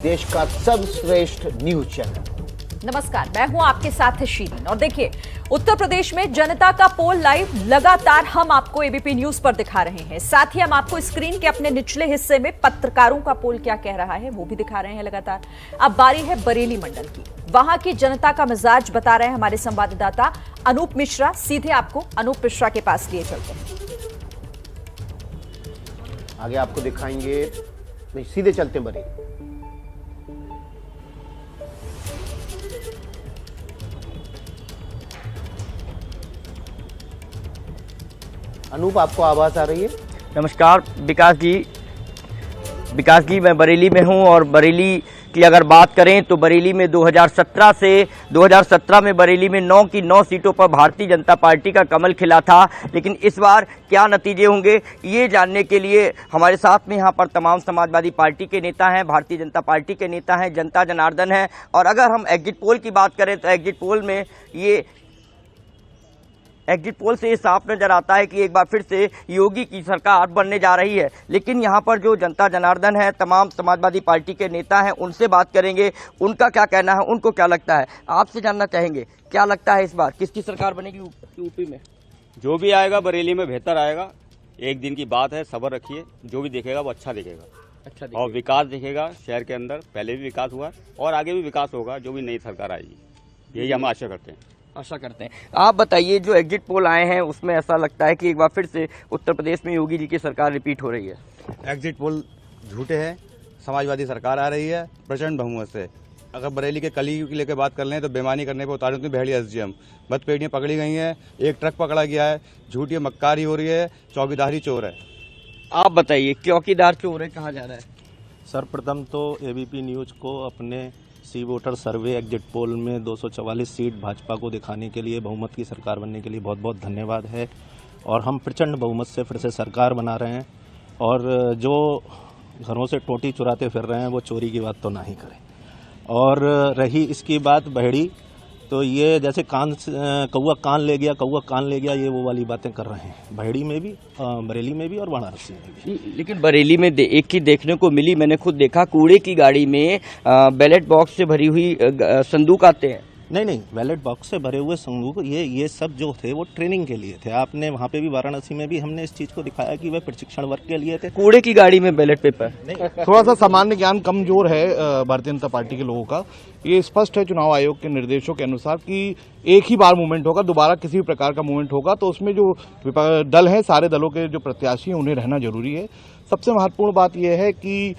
देश का सर्वश्रेष्ठ न्यूज चैनल। नमस्कार, मैं हूं आपके साथ शीरीन और देखिए उत्तर प्रदेश में जनता का पोल लाइव लगातार हम आपको एबीपी न्यूज पर दिखा रहे हैं। साथ ही हम आपको स्क्रीन के अपने निचले हिस्से में पत्रकारों का पोल क्या कह रहा है वो भी दिखा रहे हैं लगातार। अब बारी है बरेली मंडल की। वहां की जनता का मिजाज बता रहे हैं हमारे संवाददाता अनूप मिश्रा। सीधे आपको अनूप मिश्रा के पास लिए चलते हैं। आगे आपको दिखाएंगे, नहीं सीधे चलते हैं बरेली। अनूप, आपको आवाज आ रही है? नमस्कार विकास जी मैं बरेली में हूं और बरेली की अगर बात करें तो बरेली में 2017 में बरेली में 9 की 9 सीटों पर भारतीय जनता पार्टी का कमल खिला था। लेकिन इस बार क्या नतीजे होंगे ये जानने के लिए हमारे साथ में यहाँ पर तमाम समाजवादी पार्टी के नेता हैं, भारतीय जनता पार्टी के नेता हैं, जनता जनार्दन हैं। और अगर हम एग्जिट पोल की बात करें तो एग्जिट पोल से ये साफ नजर आता है कि एक बार फिर से योगी की सरकार बनने जा रही है। लेकिन यहाँ पर जो जनता जनार्दन है, तमाम समाजवादी पार्टी के नेता हैं, उनसे बात करेंगे, उनका क्या कहना है, उनको क्या लगता है। आपसे जानना चाहेंगे क्या लगता है इस बार किसकी सरकार बनेगी यूपी में? जो भी आएगा बरेली में बेहतर आएगा। एक दिन की बात है, सब्र रखिए, जो भी देखेगा वो अच्छा दिखेगा और विकास दिखेगा। शहर के अंदर पहले भी विकास हुआ और आगे भी विकास होगा जो भी नई सरकार आएगी, यही हम आशा करते हैं। आप बताइए, जो एग्जिट पोल आए हैं उसमें ऐसा लगता है कि एक बार फिर से उत्तर प्रदेश में योगी जी की सरकार रिपीट हो रही है। एग्जिट पोल झूठे हैं, समाजवादी सरकार आ रही है प्रचंड बहुमत से। अगर बरेली के कली की लेकर बात कर लें तो बेईमानी करने पर उतारे तो बहेड़ी एसडीएम बदपेड़ियाँ पकड़ी गई हैं, एक ट्रक पकड़ा गया है, झूठी मक्कारी हो रही है, चौकीदारी चोर है। आप बताइए चौकीदार चोर है, कहाँ जा रहा है? सर्वप्रथम तो एबीपी न्यूज को अपने सी वोटर सर्वे एग्जिट पोल में 244 सीट भाजपा को दिखाने के लिए, बहुमत की सरकार बनने के लिए बहुत बहुत धन्यवाद है। और हम प्रचंड बहुमत से फिर से सरकार बना रहे हैं। और जो घरों से टोटी चुराते फिर रहे हैं वो चोरी की बात तो ना ही करें। और रही इसकी बात बहेड़ी, तो ये जैसे कौआ कान ले गया ये वो वाली बातें कर रहे हैं बहेड़ी में भी, बरेली में भी और वाराणसी में भी। लेकिन बरेली में एक ही देखने को मिली, मैंने खुद देखा, कूड़े की गाड़ी में बैलेट बॉक्स से भरी हुई संदूक आते हैं। नहीं, बैलेट बॉक्स से भरे हुए संदूक ये सब जो थे वो ट्रेनिंग के लिए थे। आपने वहाँ पे भी, वाराणसी में भी हमने इस चीज को दिखाया कि वह प्रशिक्षण वर्ग के लिए थे। कूड़े की गाड़ी में बैलेट पेपर। थोड़ा सा सामान्य ज्ञान कमजोर है भारतीय जनता पार्टी के लोगों का। ये स्पष्ट है चुनाव आयोग के निर्देशों के अनुसार कि एक ही बार मूवमेंट होगा, दोबारा किसी भी प्रकार का मूवमेंट होगा तो उसमें जो दल है, सारे दलों के जो प्रत्याशी हैं उन्हें रहना जरूरी है। सबसे महत्वपूर्ण बात यह है कि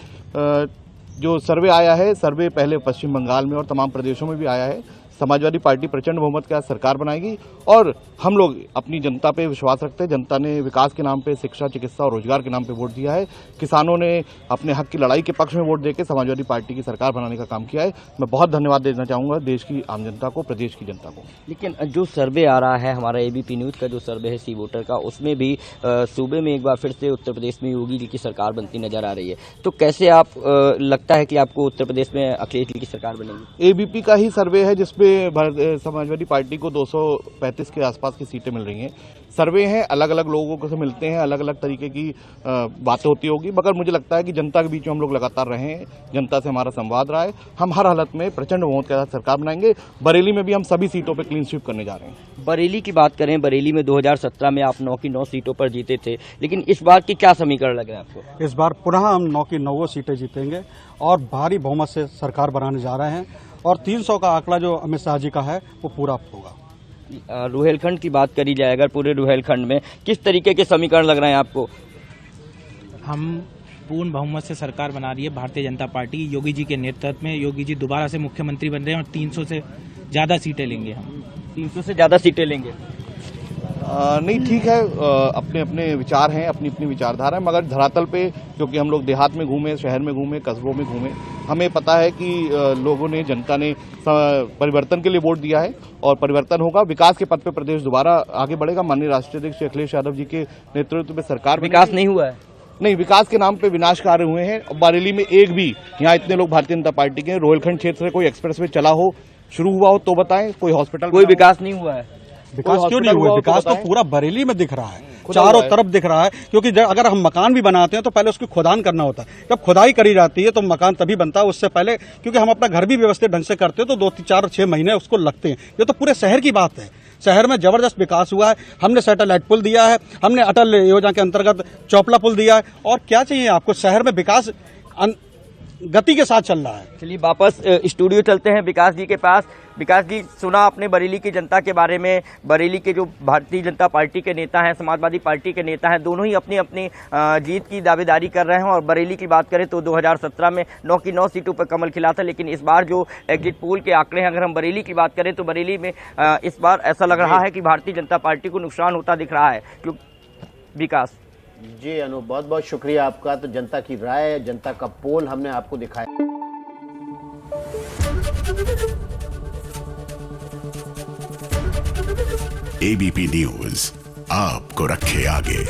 जो सर्वे आया है, सर्वे पहले पश्चिम बंगाल में और तमाम प्रदेशों में भी आया है। समाजवादी पार्टी प्रचंड बहुमत के साथ सरकार बनाएगी और हम लोग अपनी जनता पे विश्वास रखते हैं। जनता ने विकास के नाम पे, शिक्षा, चिकित्सा और रोजगार के नाम पे वोट दिया है। किसानों ने अपने हक की लड़ाई के पक्ष में वोट देकर समाजवादी पार्टी की सरकार बनाने का काम किया है। मैं बहुत धन्यवाद देना चाहूंगा देश की आम जनता को, प्रदेश की जनता को। लेकिन जो सर्वे आ रहा है हमारा एबीपी न्यूज का, जो सर्वे है सी वोटर का, उसमें भी सूबे में एक बार फिर से उत्तर प्रदेश में योगी जी की सरकार बनती नजर आ रही है। तो कैसे आप लगता है कि आपको उत्तर प्रदेश में अखिलेश जी की सरकार बनेगी? एबीपी का ही सर्वे है जिसपे समाजवादी पार्टी को 235 के आसपास की सीटें मिल रही हैं। सर्वे हैं, अलग अलग लोगों से मिलते हैं, अलग अलग तरीके की बातें होती होगी, मगर मुझे लगता है कि जनता के बीच में हम लोग लगातार रहे हैं, जनता से हमारा संवाद रहा है। हम हर हालत में प्रचंड बहुमत के साथ सरकार बनाएंगे। बरेली में भी हम सभी सीटों पर क्लीन स्वीप करने जा रहे हैं। बरेली की बात करें, बरेली में 2017 में आप 9 की 9 सीटों पर जीते थे, लेकिन इस बार की क्या समीकरण लग रहा है आपको? इस बार पुनः हम 9 की 9 सीटें जीतेंगे और भारी बहुमत से सरकार बनाने जा रहे हैं और 300 का आंकड़ा जो अमित शाह जी का है वो पूरा होगा। रुहेलखंड की बात करी जाए अगर, पूरे रुहेलखंड में किस तरीके के समीकरण लग रहे हैं आपको? हम पूर्ण बहुमत से सरकार बना रही है भारतीय जनता पार्टी योगी जी के नेतृत्व में। योगी जी दोबारा से मुख्यमंत्री बन रहे हैं और 300 से ज्यादा सीटें लेंगे। हम 300 से ज्यादा सीटें लेंगे। नहीं, ठीक है, अपने अपने विचार हैं, अपनी अपनी विचारधारा है, मगर धरातल पे क्योंकि हम लोग देहात में घूमे, शहर में घूमे, कस्बों में घूमे, हमें पता है कि लोगों ने, जनता ने परिवर्तन के लिए वोट दिया है और परिवर्तन होगा। विकास के पथ पे प्रदेश दोबारा आगे बढ़ेगा। माननीय राष्ट्रीय अध्यक्ष अखिलेश यादव जी के नेतृत्व में सरकार। विकास नहीं हुआ है? नहीं, विकास के नाम पे विनाश कार्य हुए हैं। बरेली में एक भी, यहाँ इतने लोग भारतीय जनता पार्टी के, रोहिलखंड क्षेत्र से कोई एक्सप्रेसवे चला हो, शुरू हुआ हो तो बताएं। कोई हॉस्पिटल, कोई विकास नहीं हुआ है? विकास क्यों नहीं हुआ? विकास तो पूरा बरेली में दिख रहा है। चारों तरफ दिख रहा है, क्योंकि अगर हम मकान भी बनाते हैं तो पहले उसकी खुदान करना होता है। जब खुदाई करी जाती है तो मकान तभी बनता है, उससे पहले क्योंकि हम अपना घर भी व्यवस्थित ढंग से करते हैं तो 2-4-6 महीने उसको लगते हैं। ये तो पूरे शहर की बात है। शहर में जबरदस्त विकास हुआ है। हमने सैटेलाइट पुल दिया है, हमने अटल योजना के अंतर्गत चौपला पुल दिया है, और क्या चाहिए आपको। शहर में विकास गति के साथ चल रहा है। चलिए वापस स्टूडियो चलते हैं विकास जी के पास। विकास जी, सुना आपने बरेली की जनता के बारे में। बरेली के जो भारतीय जनता पार्टी के नेता हैं, समाजवादी पार्टी के नेता हैं, दोनों ही अपनी अपनी जीत की दावेदारी कर रहे हैं। और बरेली की बात करें तो 2017 में 9 की 9 सीटों पर कमल खिला था, लेकिन इस बार जो एग्जिट पोल के आंकड़े हैं, अगर हम बरेली की बात करें तो बरेली में इस बार ऐसा लग रहा है कि भारतीय जनता पार्टी को नुकसान होता दिख रहा है। क्यों विकास जी अनु, बहुत बहुत शुक्रिया आपका। तो जनता की राय, जनता का पोल हमने आपको दिखाया। एबीपी न्यूज आपको रखे आगे।